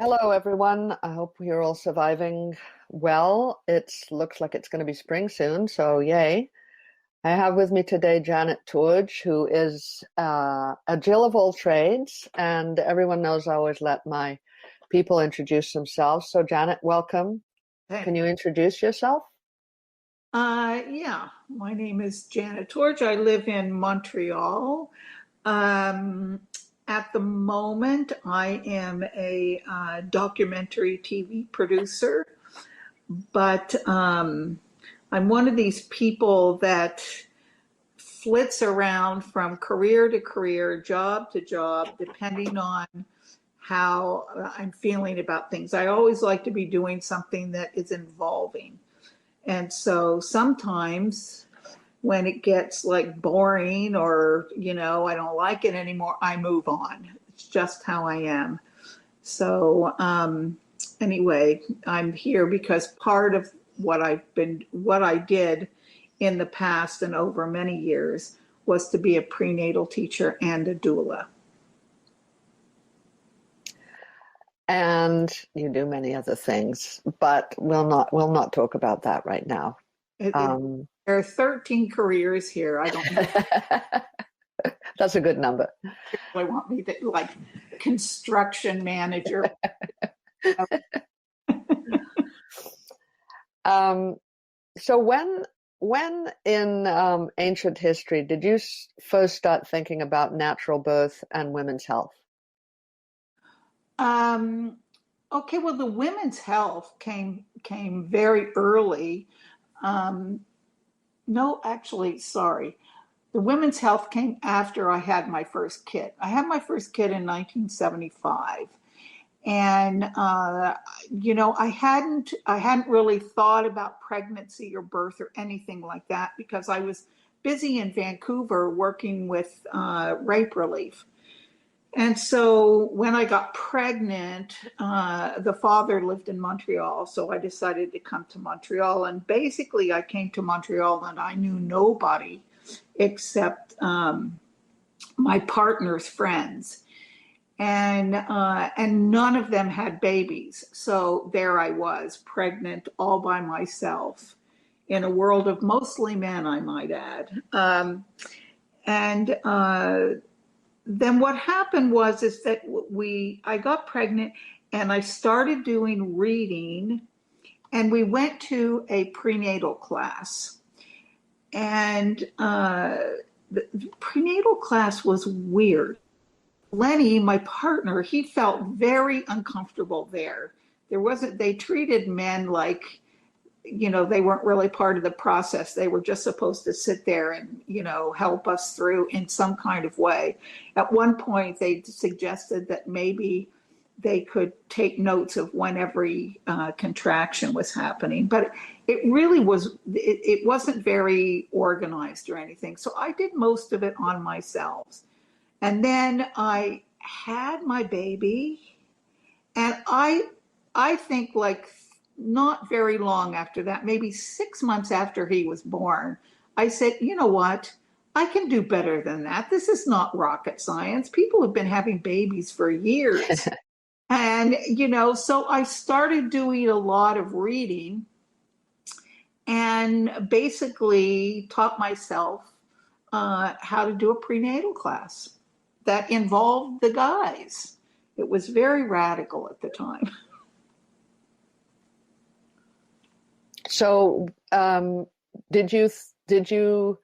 Hello, everyone. I hope you're all surviving well. It looks like it's going to be spring soon, so yay. I have with me today Janet Torge, who is a Jill of all trades, and everyone knows I always let my people introduce themselves. So, Janet, welcome. Can Hey. you introduce yourself? Yeah, my name is Janet Torge. I live in Montreal. Um, at the moment, I am a documentary TV producer, but I'm one of these people that flits around from career to career, job to job, depending on how I'm feeling about things. I always like to be doing something that is involving. And so sometimes when it gets like boring or, I don't like it anymore, I move on. It's just how I am. So, anyway, I'm here because part of what I did in the past and over many years was to be a prenatal teacher and a doula. And you do many other things, but we'll not talk about that right now. Um, There are 13 careers here. I don't know that's a good number. if they want me to like construction manager. Um, So when in ancient history did you first start thinking about natural birth and women's health? Um, okay, well, the women's health came very early. Um, no, actually, sorry. The women's health came after I had my first kid. I had my first kid in 1975, and I hadn't really thought about pregnancy or birth or anything like that because I was busy in Vancouver working with rape relief. And so when I got pregnant, the father lived in Montreal. So I decided to come to Montreal. And basically, I came to Montreal and I knew nobody except my partner's friends. And none of them had babies. So there I was, pregnant all by myself in a world of mostly men, I might add. And then what happened was is that I got pregnant and I started doing reading, and we went to a prenatal class, and the prenatal class was weird. Lenny, my partner, he felt very uncomfortable there. They treated men like, they weren't really part of the process. They were just supposed to sit there and, help us through in some kind of way. At one point, they suggested that maybe they could take notes of when every contraction was happening, but it wasn't very organized or anything. So I did most of it on myself. And then I had my baby, and I think like not very long after that, maybe 6 months after he was born, I said, you know what? I can do better than that. This is not rocket science. People have been having babies for years. And, so I started doing a lot of reading and basically taught myself how to do a prenatal class that involved the guys. It was very radical at the time. So did you did you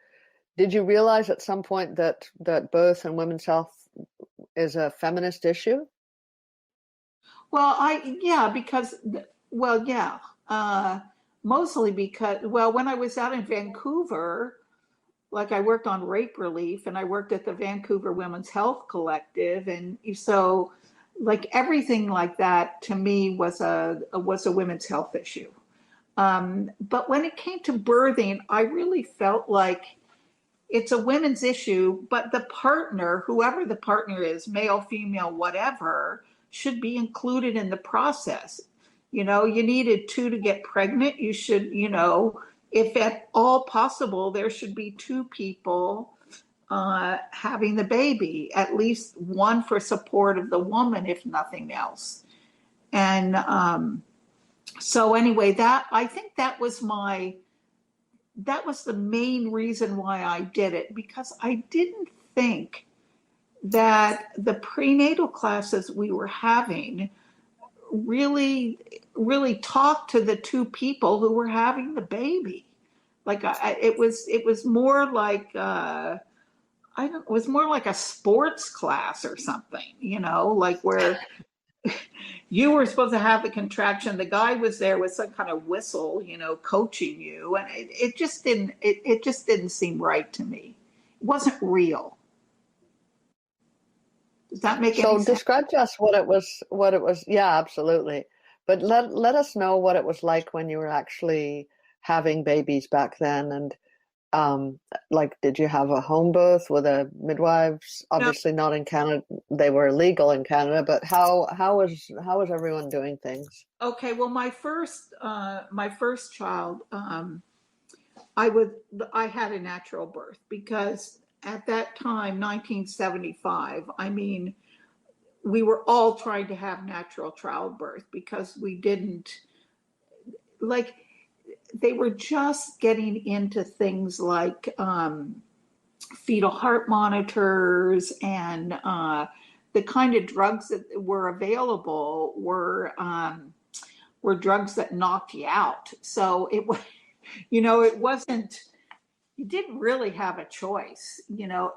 did you realize at some point that birth and women's health is a feminist issue? Well, yeah, because, well, yeah, mostly because, well, when I was out in Vancouver, like I worked on rape relief and I worked at the Vancouver Women's Health Collective. And so, like everything like that to me was a women's health issue. But when it came to birthing, I really felt like it's a women's issue, but the partner, whoever the partner is, male, female, whatever, should be included in the process. You needed two to get pregnant. You should, if at all possible, there should be two people having the baby, at least one for support of the woman, if nothing else. And so anyway, I think that was the main reason why I did it, because I didn't think that the prenatal classes we were having really, really talked to the two people who were having the baby. Like it was more like it was more like a sports class or something, like where you were supposed to have the contraction. The guy was there with some kind of whistle, coaching you, and it just didn't seem right to me. It wasn't real. Does that make any So sense? describe to us what it was. Yeah, absolutely. But let us know what it was like when you were actually having babies back then. And like, did you have a home birth with a midwives? No. Obviously not in Canada. They were illegal in Canada, but how was everyone doing things? Okay, well, my first child, I had a natural birth, because at that time, 1975, I mean, we were all trying to have natural childbirth because we didn't, like, they were just getting into things like fetal heart monitors, and the kind of drugs that were available were drugs that knocked you out. So it was, it wasn't, you didn't really have a choice.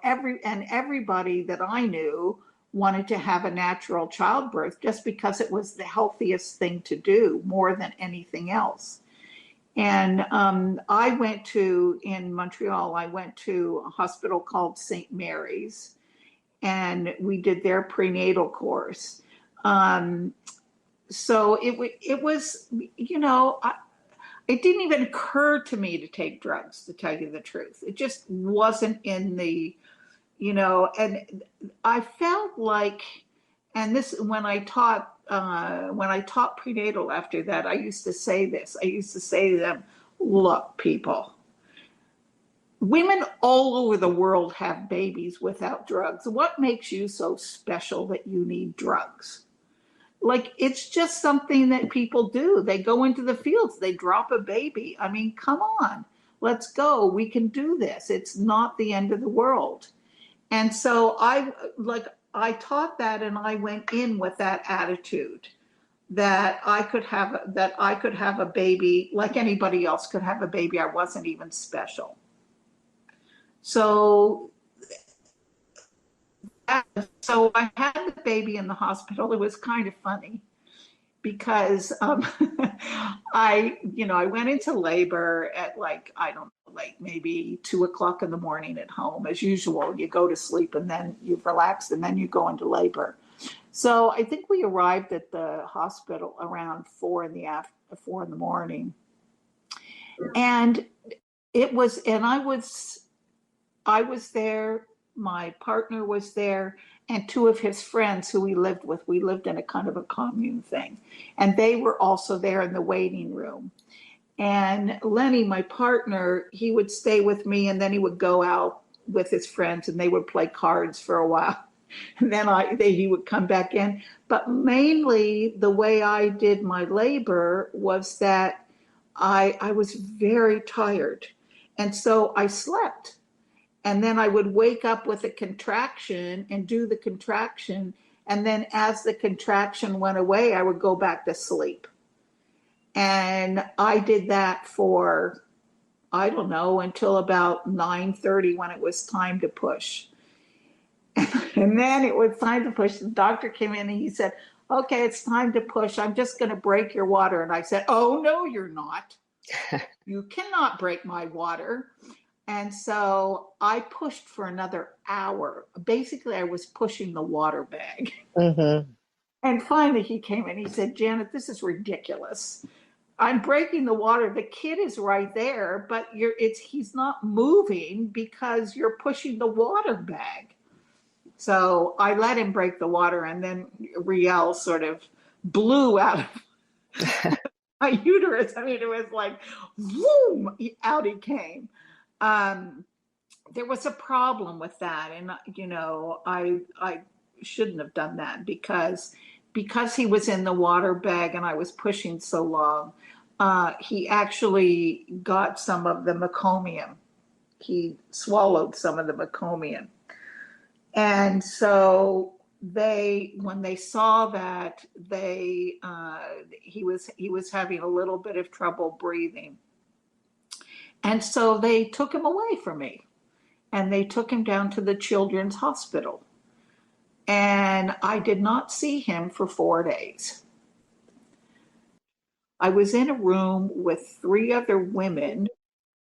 Everybody that I knew wanted to have a natural childbirth just because it was the healthiest thing to do more than anything else. And in Montreal, I went to a hospital called St. Mary's, and we did their prenatal course. So it was, it didn't even occur to me to take drugs, to tell you the truth. It just wasn't in the, and I felt like, and this, when I taught prenatal after that, I used to say this. I used to say to them, look, people, women all over the world have babies without drugs. What makes you so special that you need drugs? Like, it's just something that people do. They go into the fields, they drop a baby. I mean, come on, let's go. We can do this. It's not the end of the world. And so I taught that, and I went in with that attitude that I could have a baby like anybody else could have a baby. I wasn't even special. So so I had the baby in the hospital. It was kind of funny because I went into labor at, like, I don't know, like maybe 2 o'clock in the morning at home. As usual, you go to sleep and then you've relaxed and then you go into labor. So I think we arrived at the hospital around 4 in the morning, and I was there. My partner was there, and two of his friends who we lived with. We lived in a kind of a commune thing, and they were also there in the waiting room. And Lenny, my partner, he would stay with me, and then he would go out with his friends, and they would play cards for a while. And then he would come back in. But mainly the way I did my labor was that I was very tired. And so I slept. And then I would wake up with a contraction and do the contraction. And then as the contraction went away, I would go back to sleep. And I did that for, I don't know, until about 9:30 when it was time to push. And then it was time to push. The doctor came in and he said, okay, it's time to push. I'm just going to break your water. And I said, oh, no, you're not. You cannot break my water. And so I pushed for another hour. Basically, I was pushing the water bag. Mm-hmm. And finally he came in. He said, Janet, this is ridiculous. I'm breaking the water. The kid is right there, but he's not moving because you're pushing the water bag. So I let him break the water, and then Riel sort of blew out of my uterus. I mean, it was like, boom, out he came. There was a problem with that, and I shouldn't have done that, because because he was in the water bag and I was pushing so long, he actually got some of the meconium. He swallowed some of the meconium. And so when they saw that, he was having a little bit of trouble breathing. And so they took him away from me, and they took him down to the children's hospital. And I did not see him for 4 days. I was in a room with 3 other women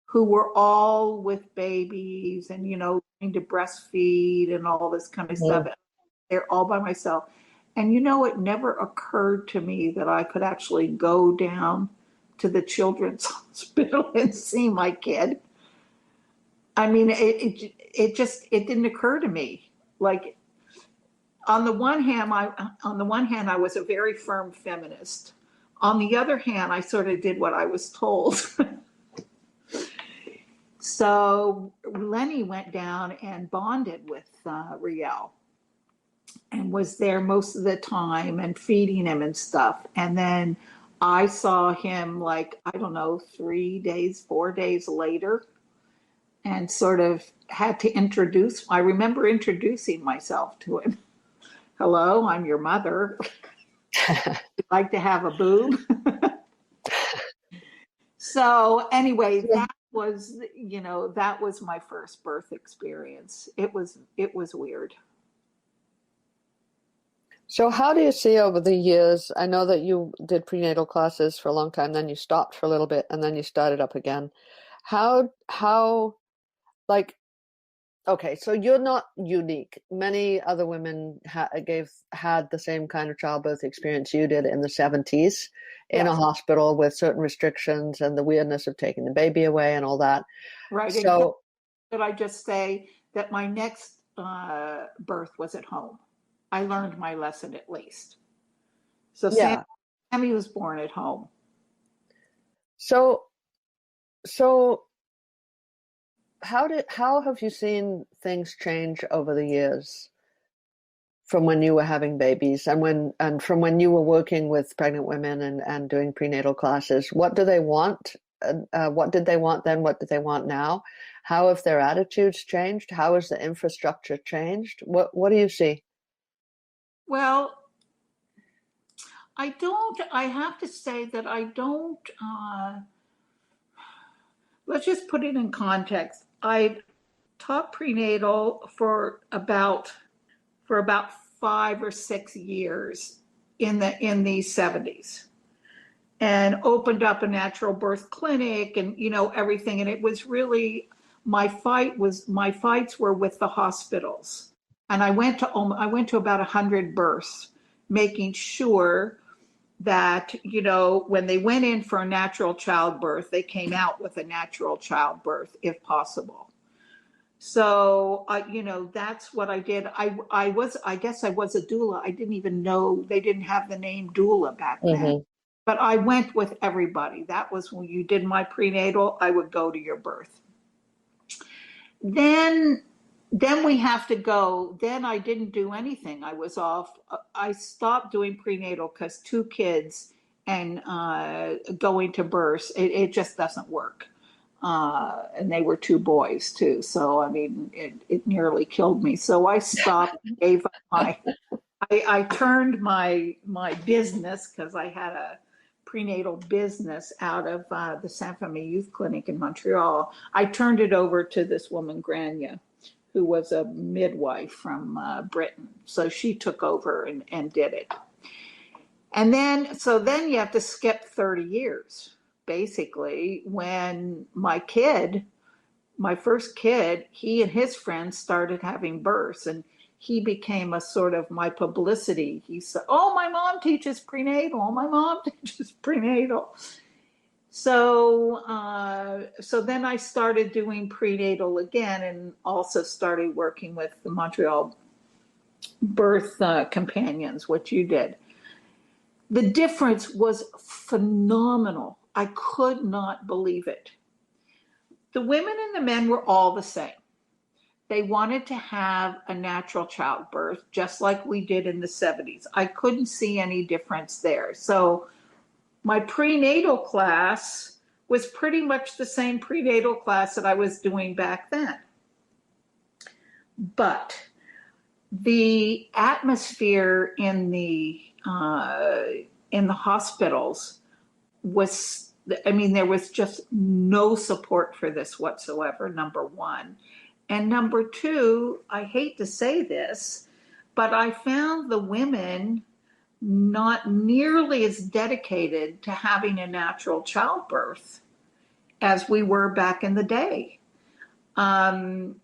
who were all with babies and, trying to breastfeed and all this kind of stuff. They're all by myself. And, it never occurred to me that I could actually go down to the children's hospital and see my kid. I mean, it didn't occur to me. Like, on the one hand, I was a very firm feminist. On the other hand, I sort of did what I was told. So Lenny went down and bonded with Riel and was there most of the time and feeding him and stuff. And then I saw him 3 days, 4 days later, and sort of had to I remember introducing myself to him. Hello, I'm your mother. You'd like to have a boob? So anyway, that was my first birth experience. It was weird. So how do you see over the years, I know that you did prenatal classes for a long time, then you stopped for a little bit, and then you started up again. Okay, so you're not unique. Many other women had the same kind of childbirth experience you did in the 70s in a hospital with certain restrictions and the weirdness of taking the baby away and all that. Right. So, could I just say that my next birth was at home? I learned my lesson at least. So yeah. Sammy was born at home. So how have you seen things change over the years from when you were having babies and from when you were working with pregnant women and doing prenatal classes? What do they want? What did they want then? What do they want now? How have their attitudes changed? How has the infrastructure changed? What do you see? Well, I have to say that I don't, let's just put it in context. I taught prenatal for about 5 or 6 years in the 70s, and opened up a natural birth clinic and everything. And it was really my fights were with the hospitals, and I went to about 100 births, making sure that when they went in for a natural childbirth, they came out with a natural childbirth if possible. So that's what I did. I guess I was a doula. I didn't even know they didn't have the name doula back then. But I went with everybody. That was when you did my prenatal, I would go to your birth. Then we have to go. Then I didn't do anything. I was off. I stopped doing prenatal because 2 kids and going to births, it just doesn't work. And they were 2 boys too. So, I mean, it nearly killed me. So I stopped, gave up I turned my business, because I had a prenatal business out of the Saint Famille Youth Clinic in Montreal. I turned it over to this woman, Grania, who was a midwife from Britain. So she took over and did it. And then you have to skip 30 years, basically, when my first kid, he and his friends started having births, and he became a sort of my publicity. He said, "Oh, my mom teaches prenatal. Oh, my mom teaches prenatal." So then I started doing prenatal again, and also started working with the Montreal Birth Companions, what you did. The difference was phenomenal. I could not believe it. The women and the men were all the same. They wanted to have a natural childbirth, just like we did in the 70s. I couldn't see any difference there. So my prenatal class was pretty much the same prenatal class that I was doing back then. But the atmosphere in the hospitals was, I mean, there was just no support for this whatsoever, number one. And number two, I hate to say this, but I found the women not nearly as dedicated to having a natural childbirth as we were back in the day. Um,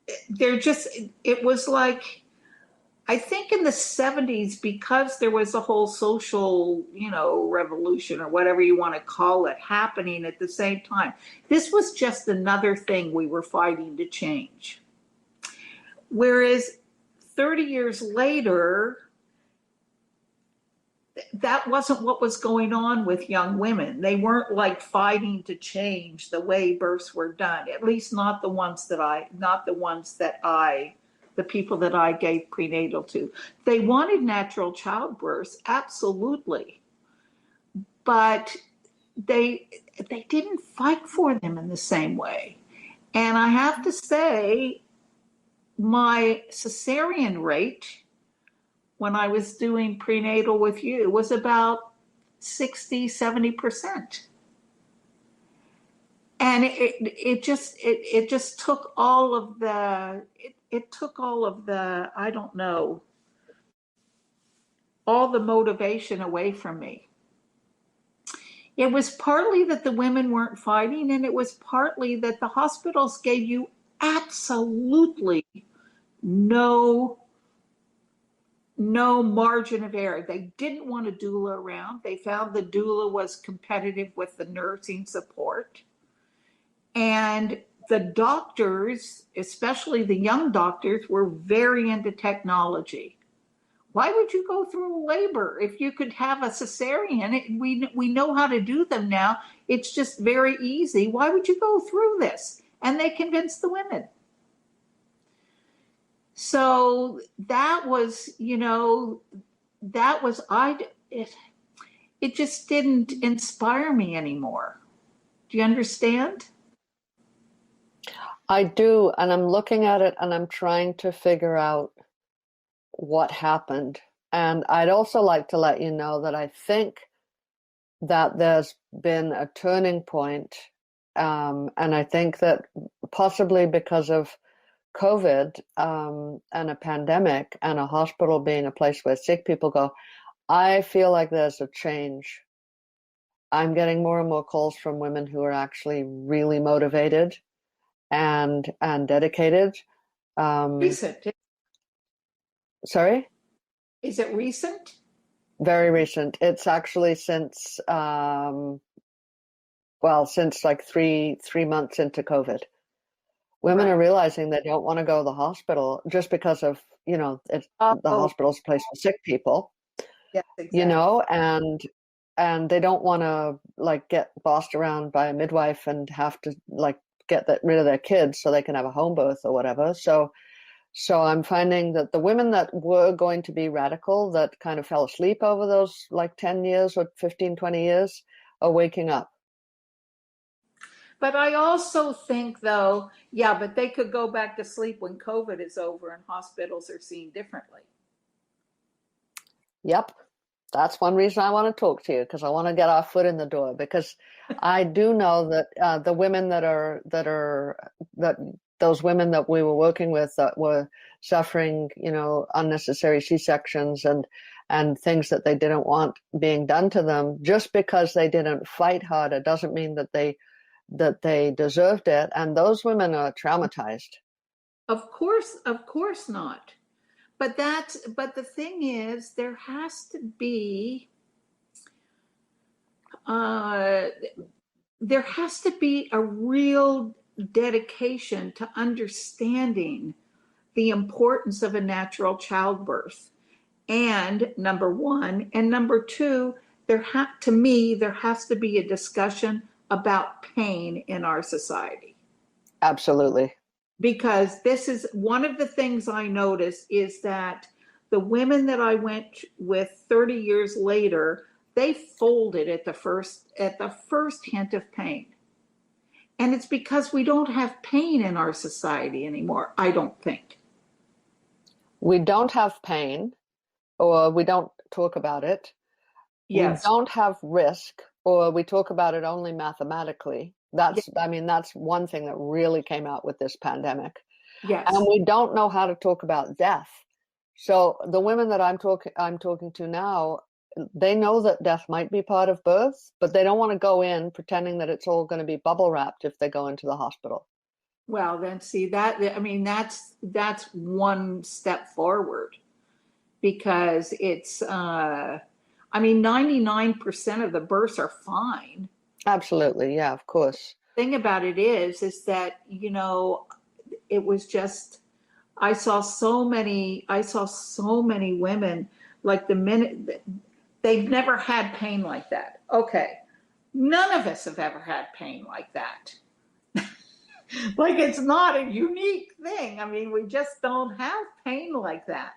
it was like, I think in the 70s, because there was a whole social, revolution or whatever you want to call it happening at the same time. This was just another thing we were fighting to change. Whereas 30 years later, that wasn't what was going on with young women. They weren't like fighting to change the way births were done, at least not the people that I gave prenatal to. They wanted natural childbirths, absolutely. But they didn't fight for them in the same way. And I have to say, my cesarean rate when I was doing prenatal with you was about 60-70%. And it just took all of the, I don't know, all the motivation away from me. It was partly that the women weren't fighting, and it was partly that the hospitals gave you absolutely no margin of error. They didn't want a doula around. They found the doula was competitive with the nursing support. And the doctors, especially the young doctors, were very into technology. Why would you go through labor if you could have a cesarean? We know how to do them now. It's just very easy. Why would you go through this? And they convinced the women. So that was, it just didn't inspire me anymore. Do you understand? I do, and I'm looking at it and I'm trying to figure out what happened. And I'd also like to let you know that I think that there's been a turning point, and I think that possibly because of COVID and a pandemic and a hospital being a place where sick people go, I feel like there's a change. I'm getting more and more calls from women who are actually really motivated and dedicated. Recent. Sorry? Is it recent? Very recent. It's actually since since like three months into COVID. Women are realizing they don't want to go to the hospital just because of, the hospital's a place for sick people. Yes, exactly. And they don't want to like get bossed around by a midwife and have to like get rid of their kids so they can have a home birth or whatever. So I'm finding that the women that were going to be radical, that kind of fell asleep over those like 10 years or 15, 20 years, are waking up. But I also think, though, but they could go back to sleep when COVID is over and hospitals are seen differently. Yep. That's one reason I want to talk to you, because I want to get our foot in the door, because I do know that the women that those women that we were working with that were suffering, unnecessary C-sections and things that they didn't want being done to them, just because they didn't fight harder doesn't mean that they deserved it. And those women are traumatized. Of course not. But the thing is, there has to be a real dedication to understanding the importance of a natural childbirth. And number one, and number two, there has to be a discussion about pain in our society. Absolutely. because this is one of the things I noticed is that the women that I went with 30 years later, they folded at the first hint of pain. And it's because we don't have pain in our society anymore, I don't think. We don't have pain, or we don't talk about it. We Yes. don't have risk, or we talk about it only mathematically. Yes. I mean, that's one thing that really came out with this pandemic. Yes. And we don't know how to talk about death. So the women that I'm talking to now, they know that death might be part of birth, but they don't want to go in pretending that it's all going to be bubble wrapped if they go into the hospital. Well, then see that, I mean, that's one step forward, because it's, I mean, 99% of the births are fine. Absolutely. Yeah, of course. Thing about it is that, you know, it was just, I saw so many women, like the minute they've never had pain like that. Okay. None of us have ever had pain like that. Like, it's not a unique thing. I mean, we just don't have pain like that.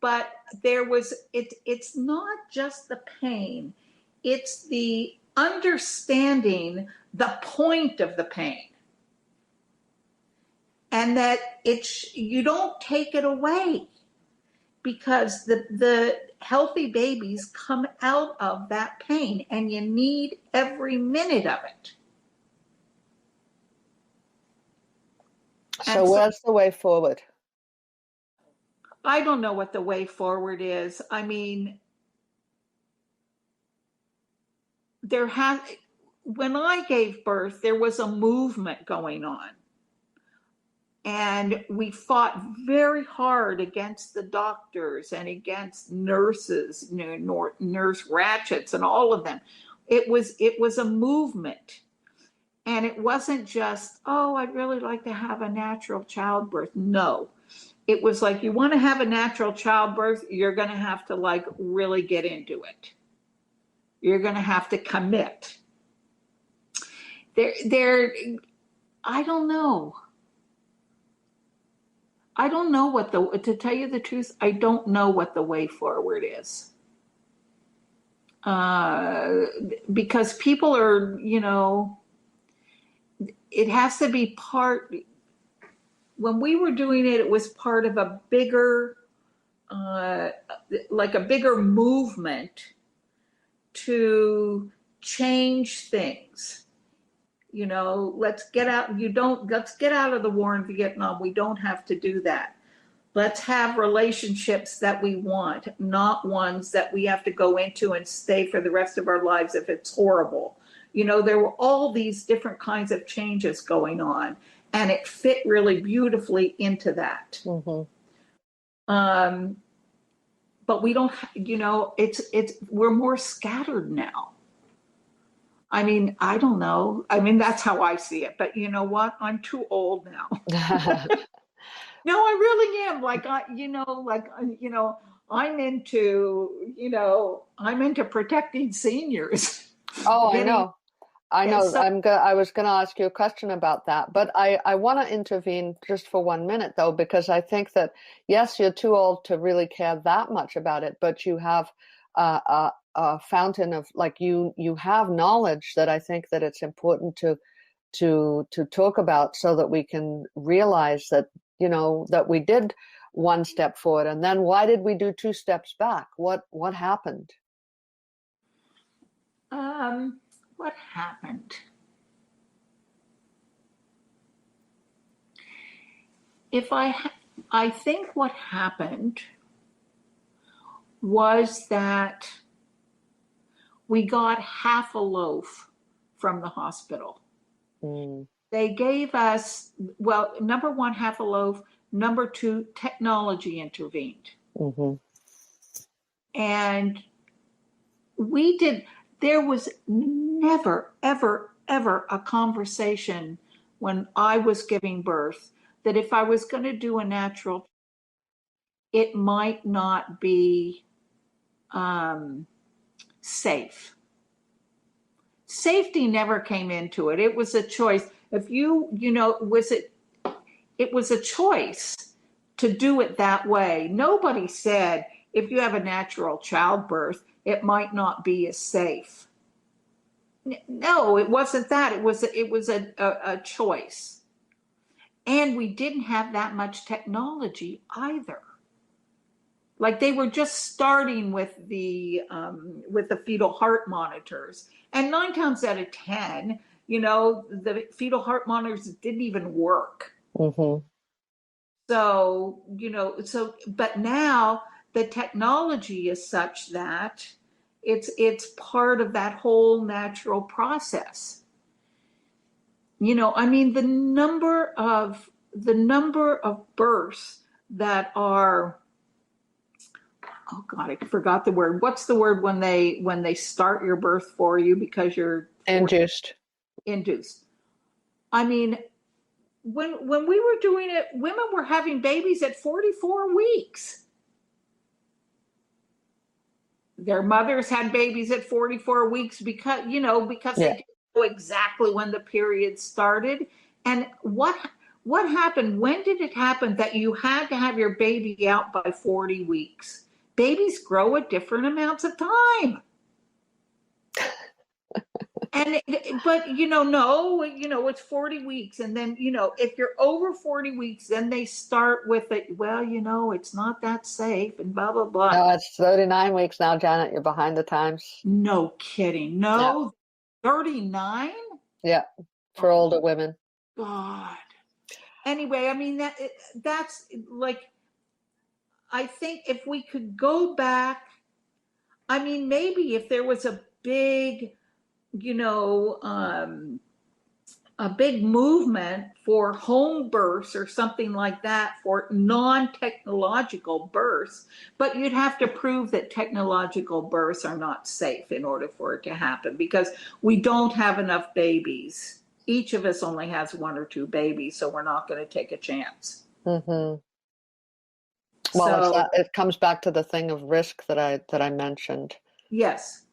But it's not just the pain, it's the understanding the point of the pain. And that you don't take it away, because the healthy babies come out of that pain, and you need every minute of it. So where's the way forward? I don't know what the way forward is. I mean, when I gave birth, there was a movement going on. And we fought very hard against the doctors and against nurses, you know, nurse ratchets and all of them. It was a movement. And it wasn't just, oh, I'd really like to have a natural childbirth. No. It was like, you want to have a natural childbirth, you're going to have to like really get into it. You're going to have to commit. I don't know. I don't know to tell you the truth, I don't know what the way forward is. Because people are, you know, it has to be when we were doing it, it was part of a bigger, like a bigger movement to change things. You know, let's get out of the war in Vietnam. We don't have to do that. Let's have relationships that we want, not ones that we have to go into and stay for the rest of our lives if it's horrible. You know, there were all these different kinds of changes going on, and it fit really beautifully into that. Mm-hmm. But we don't, you know, we're more scattered now. I mean, I don't know. I mean, that's how I see it. But you know what? I'm too old now. No, I really am. I'm into protecting seniors. Oh, I know. I know. So, I was going to ask you a question about that, but I want to intervene just for 1 minute though, because I think that yes, you're too old to really care that much about it, but you have a fountain of like you have knowledge that I think that it's important to talk about, so that we can realize that, you know, that we did one step forward, and then why did we do 2 steps back? What happened? what happened? I think what happened was that we got half a loaf from the hospital. Mm. They gave us, well, number one, half a loaf. Number two, technology intervened. Mm-hmm. And there was never, ever, ever a conversation when I was giving birth that if I was going to do a natural, it might not be safe. Safety never came into it. It was a choice. If it was a choice to do it that way. Nobody said if you have a natural childbirth, it might not be as safe. No, it wasn't that. It was a choice. And we didn't have that much technology either. Like they were just starting with the fetal heart monitors, and 9 times out of 10, the fetal heart monitors didn't even work. Mm-hmm. So but now the technology is such that it's part of that whole natural process. I mean, the number of births that are, oh God, I forgot the word. What's the word when they start your birth for you because you're Induced. Induced. I mean, when we were doing it, women were having babies at 44 weeks. Their mothers had babies at 44 weeks because they didn't know exactly when the period started. And what happened? When did it happen that you had to have your baby out by 40 weeks? Babies grow at different amounts of time. But it's 40 weeks. And then, if you're over 40 weeks, then they start with it. Well, it's not that safe and blah, blah, blah. No, it's 39 weeks now, Janet. You're behind the times. No kidding. No, yeah. 39? Yeah, for older women. God. Anyway, I mean, that's like, I think if we could go back, I mean, maybe if there was a big, a big movement for home births or something like that, for non-technological births, but you'd have to prove that technological births are not safe in order for it to happen, because we don't have enough babies. Each of us only has 1 or 2 babies, so we're not going to take a chance. Mm-hmm. Well, it comes back to the thing of risk that I mentioned. Yes.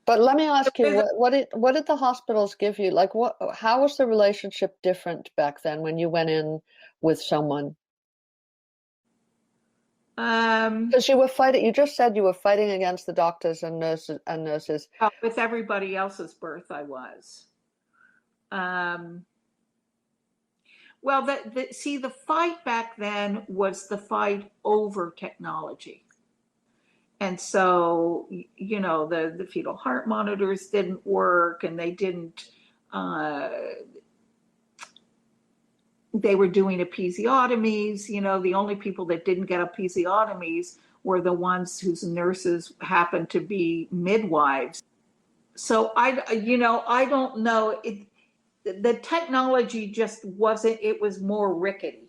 But let me ask you, what did the hospitals give you? Like, how was the relationship different back then when you went in with someone? Because you were fighting. You just said you were fighting against the doctors and nurses. With everybody else's birth, I was. Well, the fight back then was the fight over technology. And so, the fetal heart monitors didn't work, and they didn't, they were doing episiotomies. The only people that didn't get episiotomies were the ones whose nurses happened to be midwives. So I don't know. The technology just wasn't, it was more rickety.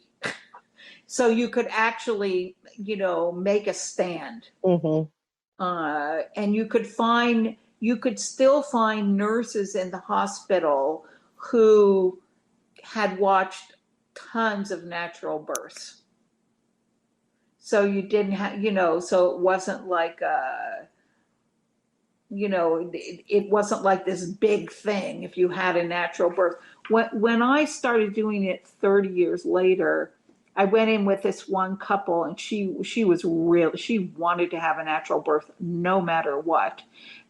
So you could actually, make a stand. Mm-hmm. And you could still find nurses in the hospital who had watched tons of natural births. So you didn't have, so it wasn't like, it wasn't like this big thing if you had a natural birth. When I started doing it 30 years later, I went in with this one couple, and she wanted to have a natural birth no matter what.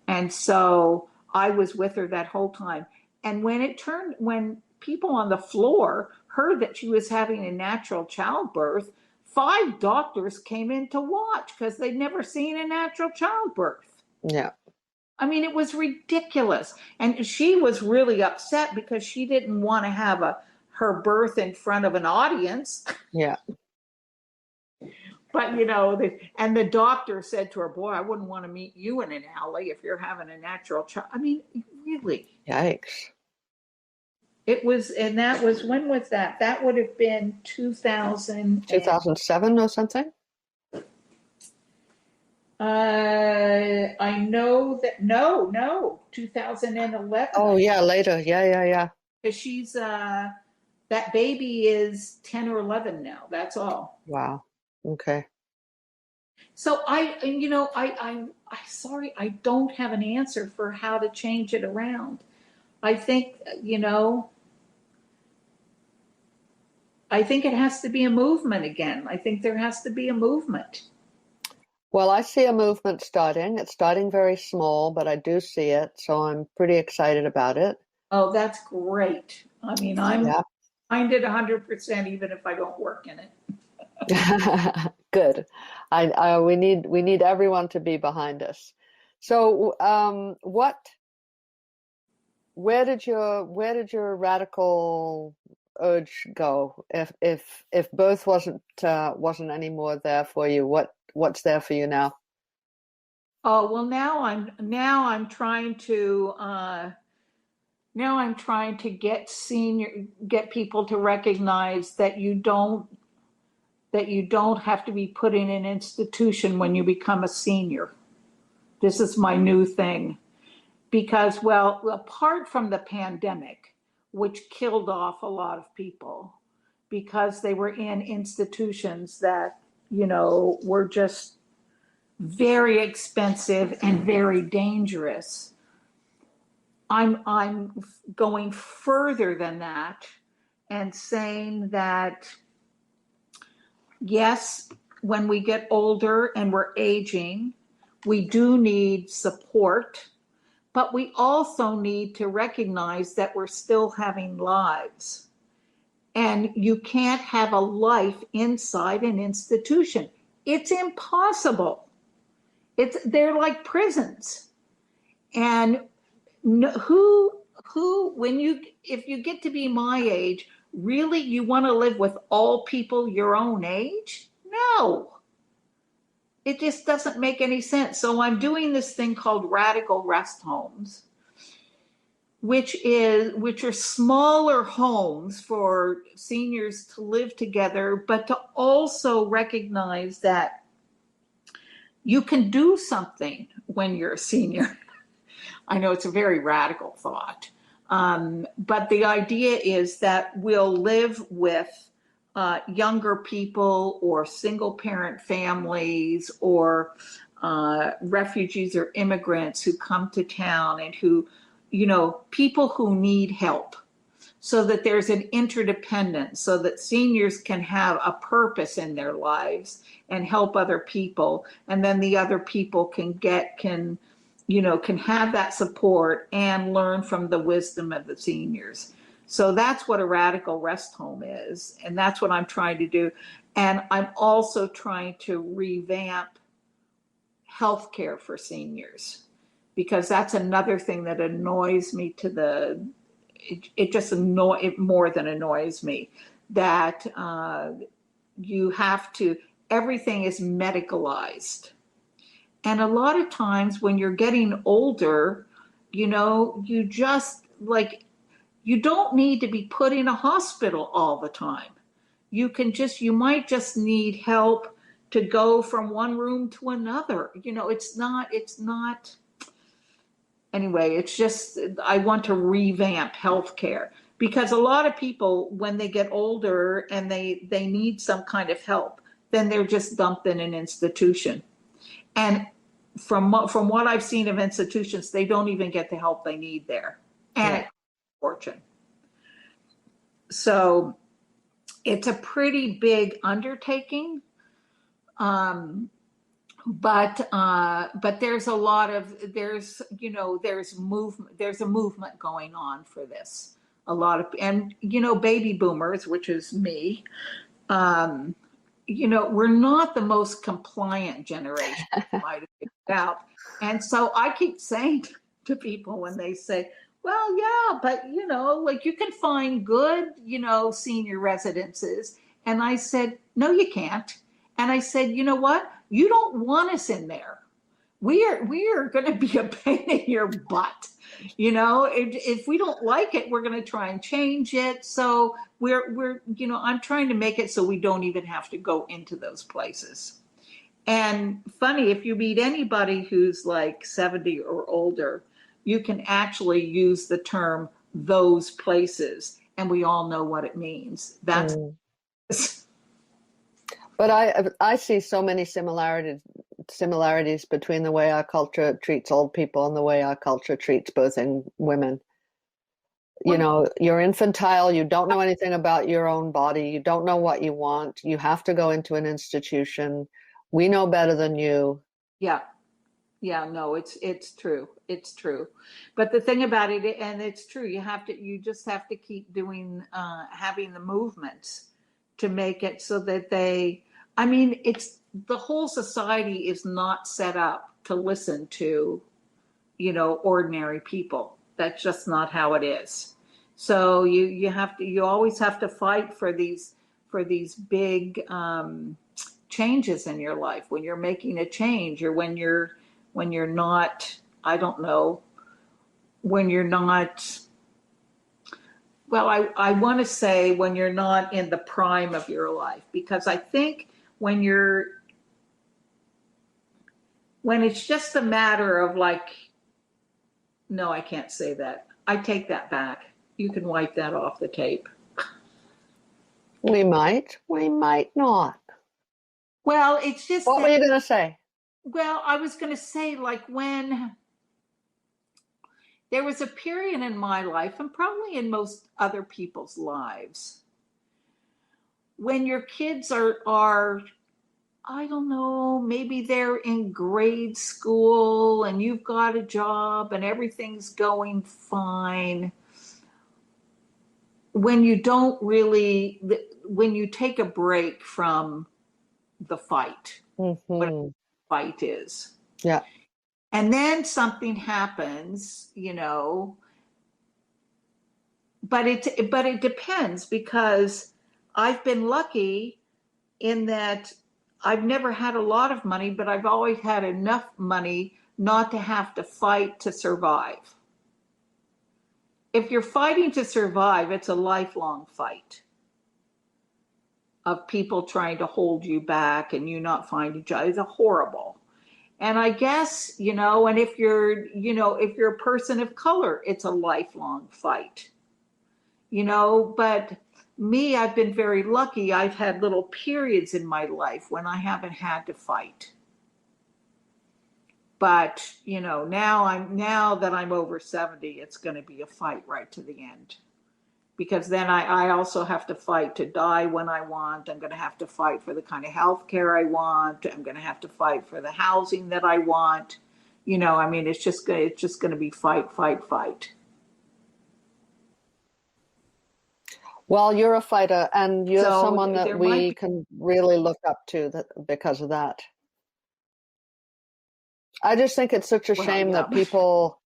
And so I was with her that whole time. And when people on the floor heard that she was having a natural childbirth, 5 doctors came in to watch because they'd never seen a natural childbirth. Yeah. I mean, it was ridiculous. And she was really upset because she didn't want to have her birth in front of an audience. Yeah. But, and the doctor said to her, boy, I wouldn't want to meet you in an alley if you're having a natural child. I mean, really. Yikes. It was, and that was, when was that? That would have been 2007 or something? I know that, no, 2011. Oh, yeah, later. Yeah. Because she's, that baby is 10 or 11 now. That's all. Wow. Okay. So I'm sorry, I don't have an answer for how to change it around. I think, I think it has to be a movement again. I think there has to be a movement. Well, I see a movement starting. It's starting very small, but I do see it, so I'm pretty excited about it. Oh, that's great. I mean, I'm Yeah. behind it 100%, even if I don't work in it. Good. We need everyone to be behind us. So, where did your radical urge go? If both wasn't anymore there for you, what's there for you now? Oh, well, now I'm trying to get people to recognize that you don't have to be put in an institution when you become a senior. This is my new thing. Because, well, apart from the pandemic, which killed off a lot of people because they were in institutions that, were just very expensive and very dangerous. I'm going further than that and saying that yes, when we get older and we're aging, we do need support, but we also need to recognize that we're still having lives. And you can't have a life inside an institution. It's impossible. They're like prisons. And if you get to be my age, really you want to live with all people your own age? No. It just doesn't make any sense. So I'm doing this thing called radical rest homes, which are smaller homes for seniors to live together, but to also recognize that you can do something when you're a senior. I know it's a very radical thought, but the idea is that we'll live with younger people or single parent families or refugees or immigrants who come to town and who, people who need help, so that there's an interdependence, so that seniors can have a purpose in their lives and help other people. And then the other people can have that support and learn from the wisdom of the seniors. So that's what a radical rest home is. And that's what I'm trying to do. And I'm also trying to revamp healthcare for seniors, because that's another thing that annoys me it more than annoys me, that everything is medicalized. And a lot of times when you're getting older, you just you don't need to be put in a hospital all the time. You might just need help to go from one room to another. It's not, anyway, it's just, I want to revamp healthcare, because a lot of people, when they get older and they need some kind of help, then they're just dumped in an institution. And from what I've seen of institutions, they don't even get the help they need there. And it's a fortune. So it's a pretty big undertaking. But there's a movement going on for this. Baby boomers, which is me, we're not the most compliant generation, might have figured out. And so I keep saying to people when they say, well, yeah, but you can find good, senior residences. And I said, no, you can't. And I said, you know what? You don't want us in there. We are going to be a pain in your butt. If we don't like it, we're going to try and change it. So I'm trying to make it so we don't even have to go into those places. And funny, if you meet anybody who's like 70 or older, you can actually use the term those places, and we all know what it means. That's But I see so many similarities between the way our culture treats old people and the way our culture treats birthing women. You Well, know, you're infantile, you don't know anything about your own body, you don't know what you want, you have to go into an institution. We know better than you. yeah. Yeah, no, it's true. It's true. But the thing about it, and it's true, you just have to keep doing having the movements to make it so that I mean, it's the whole society is not set up to listen to, ordinary people. That's just not how it is. So you always have to fight for these big changes in your life when you're making a change, or when you're not, I don't know, when you're not, well, I want to say when you're not in the prime of your life, because I think when when it's just a matter of like, no, I can't say that. I take that back. You can wipe that off the tape. We might not. Well, it's just What were that, you going to say? well, I was going to say, like, when there was a period in my life, and probably in most other people's lives, when your kids are I don't know, maybe they're in grade school and you've got a job and everything's going fine. When you don't really, when you take a break from the fight, what Hmm. a fight is, Yeah. and then something happens, but it depends, because I've been lucky in that I've never had a lot of money, but I've always had enough money not to have to fight to survive. If you're fighting to survive, it's a lifelong fight of people trying to hold you back and you not finding jobs. It's horrible. And I guess, and if you're a person of color, it's a lifelong fight. But me, I've been very lucky. I've had little periods in my life when I haven't had to fight. But, now that I'm over 70, it's going to be a fight right to the end. Because then I also have to fight to die when I want. I'm going to have to fight for the kind of health care I want. I'm going to have to fight for the housing that I want. I mean, it's just going to be fight, fight, fight. Well, you're a fighter and you're So someone that there might we be, can really look up to because of that. I just think it's such a well, shame yeah. that people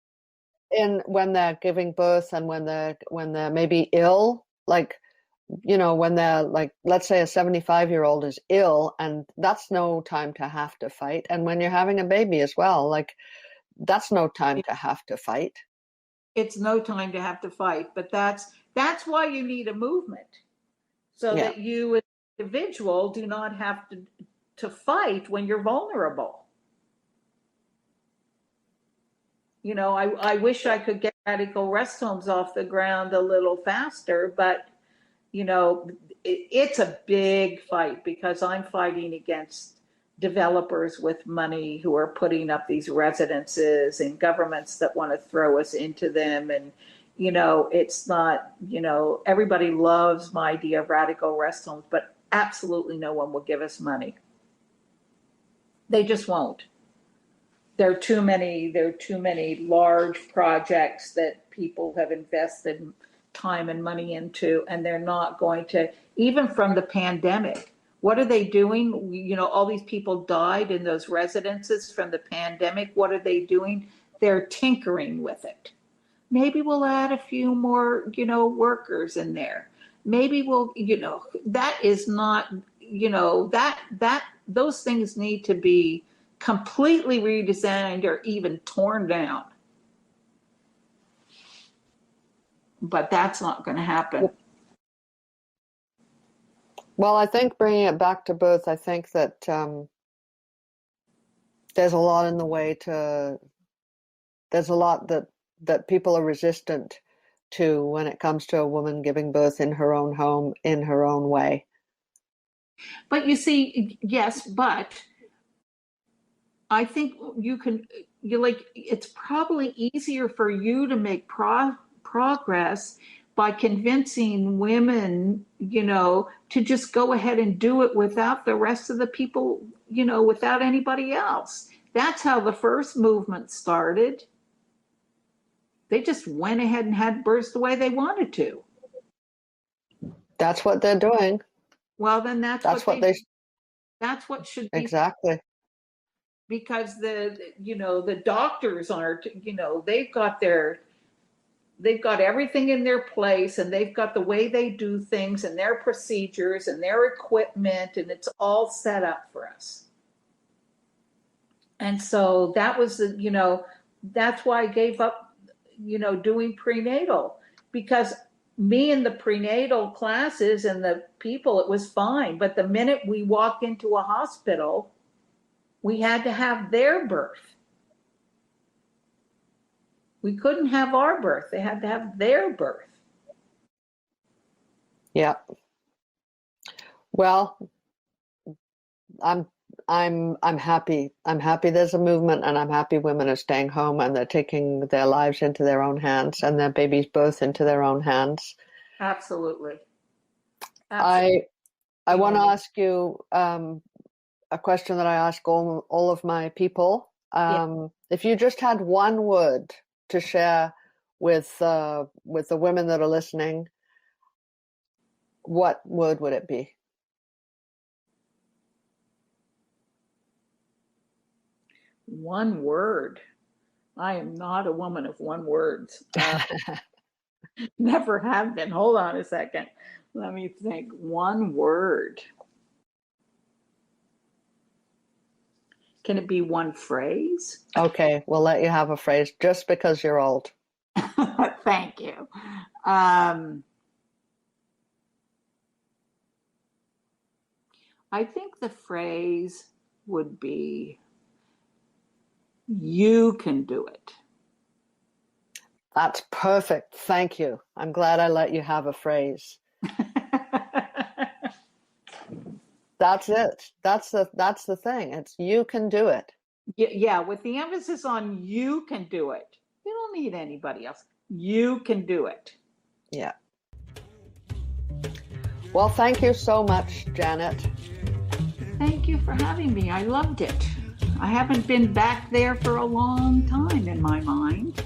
when they're giving birth and when they're maybe ill, like, when they're like, let's say a 75-year-old is ill, and that's no time to have to fight. And when you're having a baby as well, like, that's no time to have to fight. It's no time to have to fight, but that's why you need a movement, so Yeah. that you as an individual do not have to fight when you're vulnerable. I wish I could get radical rest homes off the ground a little faster, but you know, it's a big fight, because I'm fighting against developers with money who are putting up these residences, and governments that want to throw us into them. And, it's not, everybody loves my idea of radical rest homes, but absolutely no one will give us money. They just won't. There are too many large projects that people have invested time and money into, and they're not going to, even from the pandemic, what are they doing? All these people died in those residences from the pandemic. What are they doing? They're tinkering with it. Maybe we'll add a few more, workers in there. Maybe we'll, that is not, that those things need to be completely redesigned or even torn down. But that's not going to happen. Well, I think bringing it back to birth, I think that there's a lot in the way to, there's a lot that people are resistant to when it comes to a woman giving birth in her own home, in her own way. But you see, yes, but I think you like, it's probably easier for you to make progress by convincing women, to just go ahead and do it without the rest of the people, without anybody else. That's how the first movement started. They just went ahead and had births the way they wanted to. That's what they're doing. Well, then that's what should be. Exactly. Because the doctors aren't, they've got everything in their place, and they've got the way they do things and their procedures and their equipment, and it's all set up for us. And so that was that's why I gave up, doing prenatal, because me and the prenatal classes and the people, it was fine. But the minute we walk into a hospital, we had to have their birth. We couldn't have our birth. They had to have their birth. Yeah. Well, I'm happy. I'm happy there's a movement, and I'm happy women are staying home and they're taking their lives into their own hands and their babies' birth into their own hands. Absolutely. I want to ask you a question that I ask all of my people. If you just had one word to share with the women that are listening, what word would it be? One word. I am not a woman of one words. Never have been. Hold on a second. Let me think. One word. Can it be one phrase? Okay, we'll let you have a phrase just because you're old. Thank you. I think the phrase would be, you can do it. That's perfect. Thank you. I'm glad I let you have a phrase. That's it. That's the thing. It's you can do it. Yeah, with the emphasis on you can do it. You don't need anybody else. You can do it. Yeah. Well, thank you so much, Janet. Thank you for having me. I loved it. I haven't been back there for a long time in my mind.